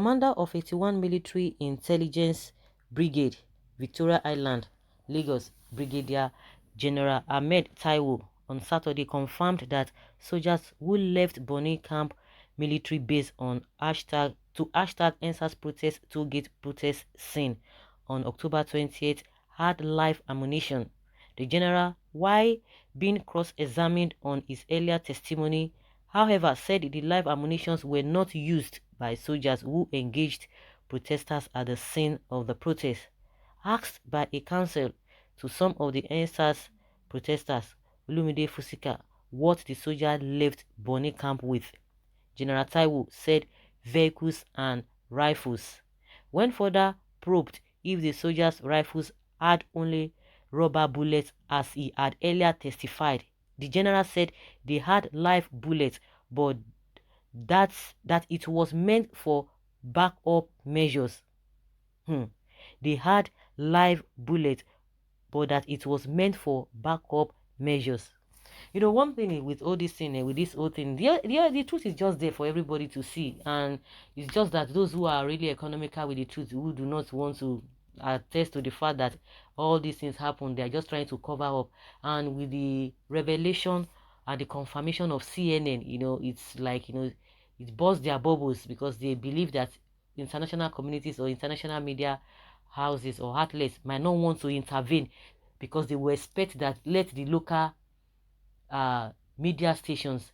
commander of 81 Military Intelligence Brigade, Victoria Island, Lagos, Brigadier General Ahmed Taiwo, on Saturday confirmed that soldiers who left Bonny Camp military base on hashtag #EndSARS protest tollgate protest scene on October 20th had live ammunition. The general, while being cross-examined on his earlier testimony, however, said the live ammunitions were not used by soldiers who engaged protesters at the scene of the protest. Asked by a counsel to some of the ~EndSARS protesters, Olumide Fusika, what the soldier left Bonny Camp with, General Taiwo said vehicles and rifles. When further probed if the soldiers' rifles had only rubber bullets as he had earlier testified, the general said they had live bullets, but that it was meant for backup measures. They had live bullets, but that it was meant for backup measures. You know, one thing with all this thing, with this whole thing, the truth is just there for everybody to see. And it's just that those who are really economical with the truth, who do not want to attest to the fact that all these things happen, they are just trying to cover up. And with the revelation and the confirmation of CNN, you know, it's like, you know, it bursts their bubbles, because they believe that international communities or international media houses or outlets might not want to intervene, because they will expect that let the local media stations,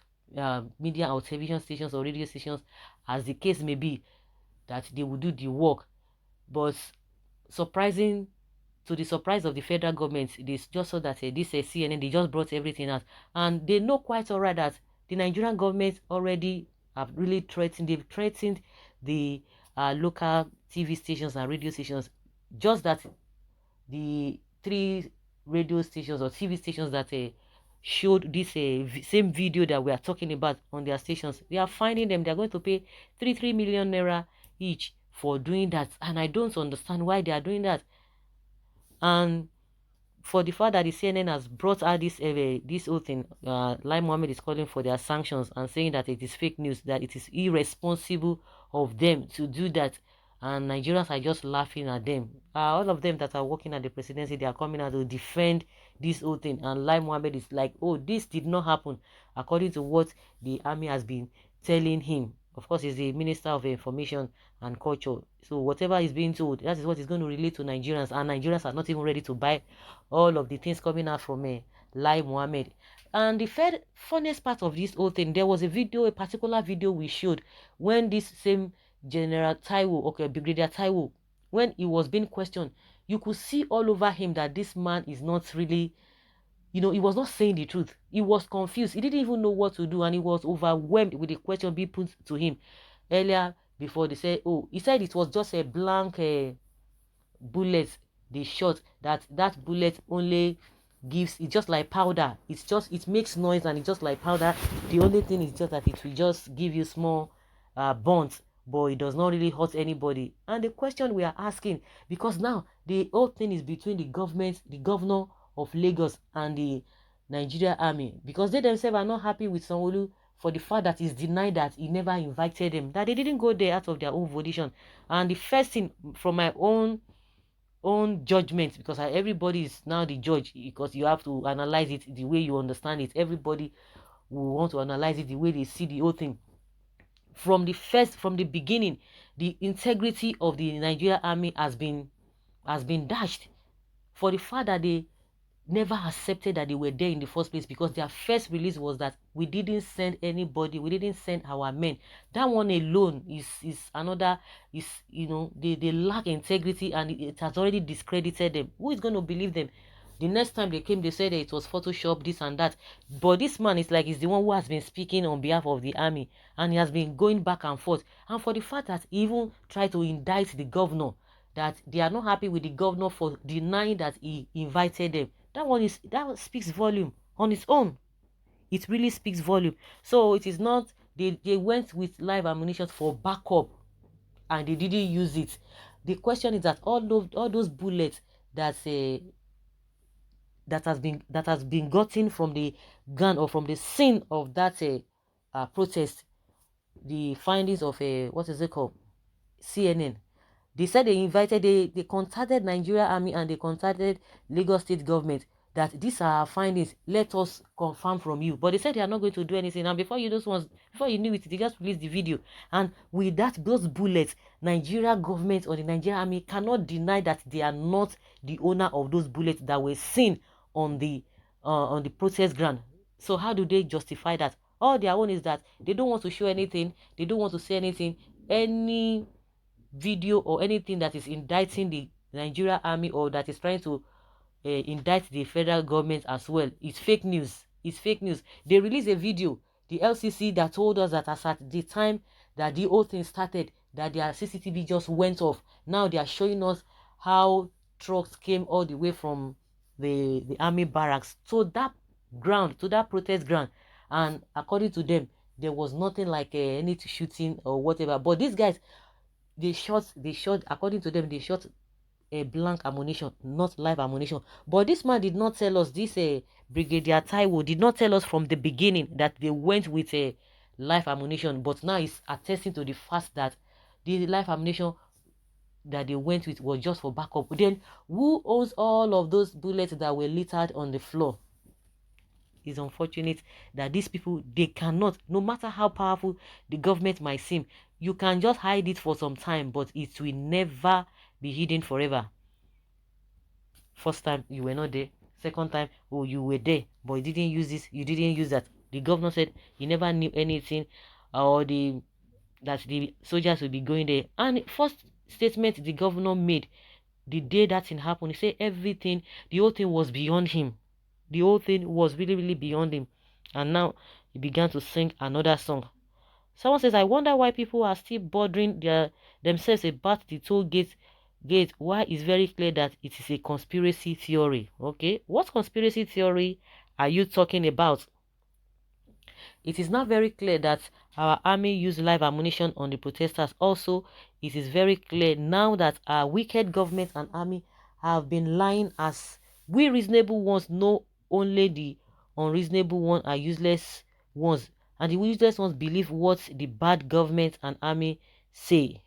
media or television stations or radio stations, as the case may be, that they will do the work. But surprising, to the surprise of the federal government, they just saw that this CNN, they just brought everything out, and they know quite alright that the Nigerian government already have really threatened. They've threatened the local TV stations and radio stations. Just that the 3 radio stations or TV stations that showed this same video that we are talking about on their stations, they are finding them. They're going to pay 3 million naira each for doing that, and I don't understand why they are doing that. And for the fact that the CNN has brought out this whole thing, Lai Mohammed is calling for their sanctions and saying that it is fake news, that it is irresponsible of them to do that, and Nigerians are just laughing at them. All of them that are working at the presidency, they are coming out to defend this whole thing, and Lai Mohammed is like, oh, this did not happen according to what the army has been telling him. Of course, he's the Minister of Information and Culture. So whatever is being told, that is what is going to relate to Nigerians. And Nigerians are not even ready to buy all of the things coming out from Lai Mohammed. And the funniest part of this whole thing, there was a particular video we showed when this same General Taiwo, Brigadier Taiwo, when he was being questioned, you could see all over him that this man is not really, you know, he was not saying the truth. He was confused. He didn't even know what to do, and he was overwhelmed with the question being put to him. Earlier, before they said, oh, he said it was just a blank bullet they shot. That bullet only gives, it's just like powder. It makes noise, and it's just like powder. The only thing is just that it will just give you small burns, but it does not really hurt anybody. And the question we are asking, because now the whole thing is between the government, the governor of Lagos, and the Nigeria army, because they themselves are not happy with Sanwo-Olu for the fact that he's denied that he never invited them, that they didn't go there out of their own volition. And the first thing, from my own judgment, because everybody is now the judge, because you have to analyze it the way you understand it. Everybody will want to analyze it the way they see the whole thing. From the beginning, the integrity of the Nigeria army has been dashed, for the fact that they never accepted that they were there in the first place, because their first release was that we didn't send anybody, we didn't send our men. That one alone is another, you know, they lack integrity, and it has already discredited them. Who is going to believe them? The next time they came, they said that it was Photoshop, this and that. But this man is like, he's the one who has been speaking on behalf of the army, and he has been going back and forth. And for the fact that he even tried to indict the governor, that they are not happy with the governor for denying that he invited them, that speaks volume on its own. It really speaks volume. So it is not, they went with live ammunition for backup, and they didn't use it. The question is that all those bullets that has been gotten from the gun or from the scene of that protest, the findings of what is it called, CNN. They said they contacted Nigeria Army and they contacted Lagos State government that these are our findings. Let us confirm from you. But they said they are not going to do anything. And before you knew it, they just released the video. And with that, those bullets, Nigeria government or the Nigeria Army cannot deny that they are not the owner of those bullets that were seen on the protest ground. So how do they justify that? All their own is that they don't want to show anything. They don't want to say anything. Any video or anything that is indicting the Nigeria Army or that is trying to indict the federal government as well, it's fake news. It's fake news. They released a video, the LCC, that told us that as at the time that the whole thing started, that their CCTV just went off. Now they are showing us how trucks came all the way from the army barracks to that ground, to that protest ground, and according to them, there was nothing like any shooting or whatever. But these guys, they shot, according to them, they shot a blank ammunition, not live ammunition. But this man did not tell us, this Brigadier Taiwo did not tell us from the beginning that they went with a live ammunition, but now he's attesting to the fact that the live ammunition that they went with was just for backup. Then who owns all of those bullets that were littered on the floor? It's unfortunate that these people, they cannot, no matter how powerful the government might seem, you can just hide it for some time, but it will never be hidden forever. First time, you were not there. Second time, oh, you were there, but you didn't use this, you didn't use that. The governor said he never knew anything, or that the soldiers will be going there. And first statement the governor made the day that thing happened, he said everything, the whole thing was beyond him. The whole thing was really, really beyond him. And now he began to sing another song. Someone says, I wonder why people are still bothering themselves about the toll gate. Why it's very clear that it is a conspiracy theory. Okay, what conspiracy theory are you talking about? It is not very clear that our army used live ammunition on the protesters. Also, it is very clear now that our wicked government and army have been lying, as we reasonable ones know only the unreasonable ones are useless ones, and the useless ones believe what the bad government and army say.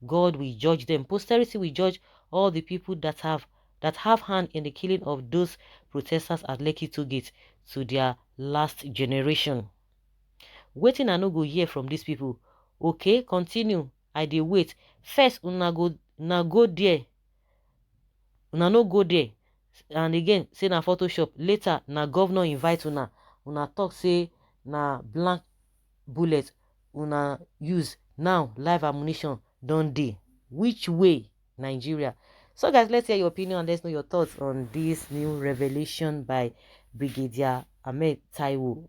God will judge them. Posterity will judge all the people that have hand in the killing of those protesters at Lekki Gate to their last generation. Waiting, I no go hear from these people. Okay, continue. I dey wait. First, una go there. Una no go there. And again, say na Photoshop. Later, na governor invite una. Una talk say na blank bullet una use. Now, live ammunition don dey. Which way, Nigeria? So guys, let's hear your opinion and let's know your thoughts on this new revelation by Brigadier Ahmed Taiwo.